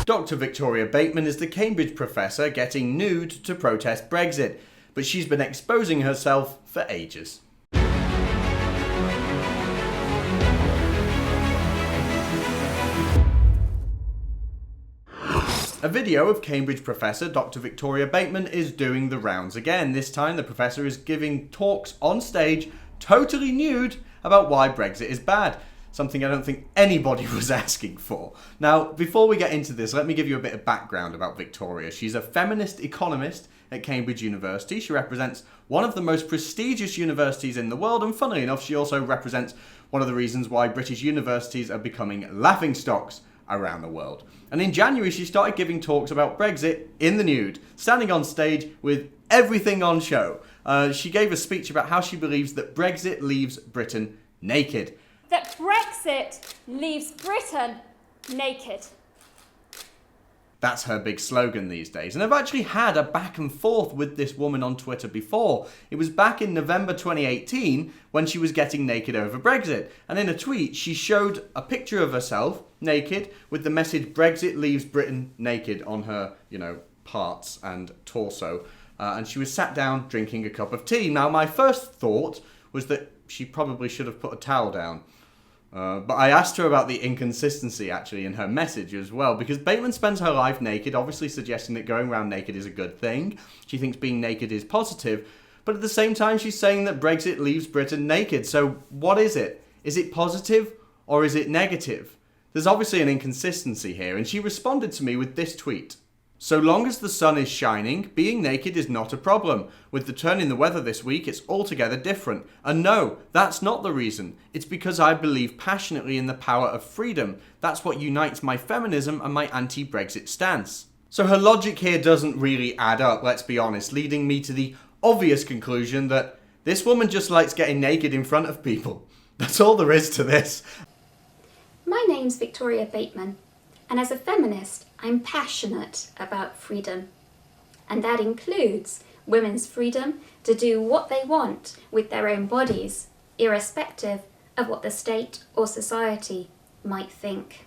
Dr. Victoria Bateman is the Cambridge professor getting nude to protest Brexit, but she's been exposing herself for ages. A video of Cambridge professor Dr. Victoria Bateman is doing the rounds again. This time the professor is giving talks on stage, totally nude, about why Brexit is bad. Something I don't think anybody was asking for. Now, before we get into this, let me give you a bit of background about Victoria. She's a feminist economist at Cambridge University. She represents one of the most prestigious universities in the world, and funnily enough, she also represents one of the reasons why British universities are becoming laughingstocks around the world. And in January, she started giving talks about Brexit in the nude, standing on stage with everything on show. She gave a speech about how she believes that Brexit leaves Britain naked. That Brexit leaves Britain naked. That's her big slogan these days. And I've actually had a back and forth with this woman on Twitter before. It was back in November 2018 when she was getting naked over Brexit. And in a tweet, she showed a picture of herself naked with the message "Brexit leaves Britain naked" on her, parts and torso. And she was sat down drinking a cup of tea. Now, my first thought was that she probably should have put a towel down. But I asked her about the inconsistency, actually, in her message as well, because Bateman spends her life naked, obviously suggesting that going around naked is a good thing. She thinks being naked is positive, but at the same time, she's saying that Brexit leaves Britain naked. So what is it? Is it positive or is it negative? There's obviously an inconsistency here, and she responded to me with this tweet. "So long as the sun is shining, being naked is not a problem. With the turn in the weather this week, it's altogether different. And no, that's not the reason. It's because I believe passionately in the power of freedom. That's what unites my feminism and my anti-Brexit stance." So her logic here doesn't really add up, let's be honest, leading me to the obvious conclusion that this woman just likes getting naked in front of people. That's all there is to this. My name's Victoria Bateman, and as a feminist, I'm passionate about freedom. And that includes women's freedom to do what they want with their own bodies, irrespective of what the state or society might think.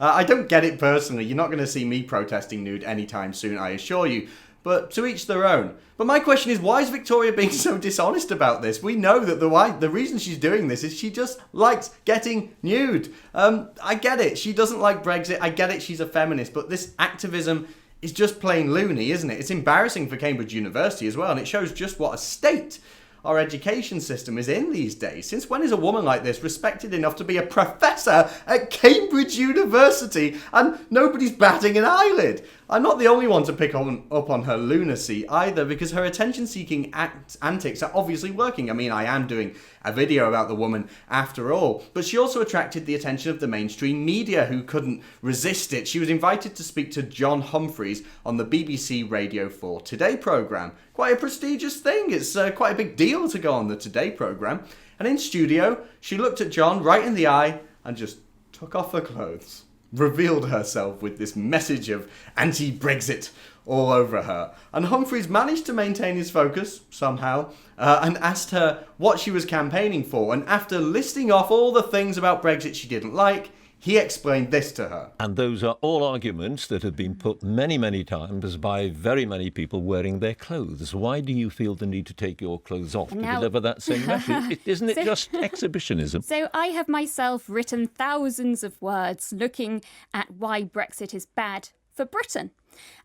I don't get it personally. You're not going to see me protesting nude anytime soon, I assure you. But to each their own. But my question is, why is Victoria being so dishonest about this? We know that the reason she's doing this is she just likes getting nude. I get it. She doesn't like Brexit. I get it. She's a feminist. But this activism is just plain loony, isn't it? It's embarrassing for Cambridge University as well. And it shows just what a state our education system is in these days. Since when is a woman like this respected enough to be a professor at Cambridge University and nobody's batting an eyelid? I'm not the only one to pick up on her lunacy either, because her attention-seeking antics are obviously working. I mean, I am doing a video about the woman after all, but she also attracted the attention of the mainstream media, who couldn't resist it. She was invited to speak to John Humphreys on the BBC Radio 4 Today programme. Quite a prestigious thing. It's quite a big deal to go on the Today programme. And in studio, she looked at John right in the eye and just took off her clothes. Revealed herself with this message of anti-Brexit all over her. And Humphreys managed to maintain his focus, somehow, and asked her what she was campaigning for. And after listing off all the things about Brexit she didn't like, he explained this to her. And those are all arguments that have been put many, many times by very many people wearing their clothes. Why do you feel the need to take your clothes off to deliver that same message? Isn't it just exhibitionism? So I have myself written thousands of words looking at why Brexit is bad for Britain.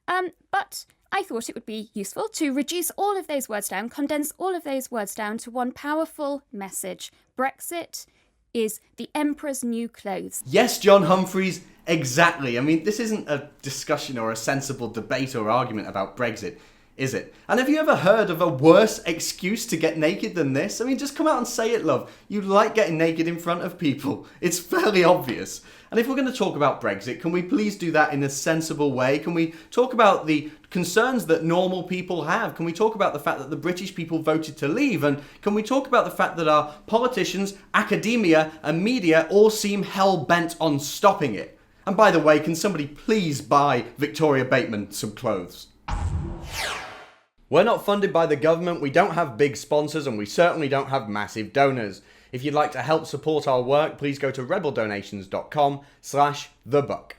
But I thought it would be useful to reduce all of those words down, condense all of those words down to one powerful message. Brexit is the emperor's new clothes. Yes, John Humphreys, exactly. I mean, this isn't a discussion or a sensible debate or argument about Brexit, is it? And have you ever heard of a worse excuse to get naked than this? I mean, just come out and say it, love. You like getting naked in front of people. It's fairly obvious. And if we're going to talk about Brexit, can we please do that in a sensible way? Can we talk about the concerns that normal people have? Can we talk about the fact that the British people voted to leave? And can we talk about the fact that our politicians, academia and media all seem hell-bent on stopping it? And by the way, can somebody please buy Victoria Bateman some clothes? We're not funded by the government, we don't have big sponsors, and we certainly don't have massive donors. If you'd like to help support our work, please go to rebeldonations.com/thebuck.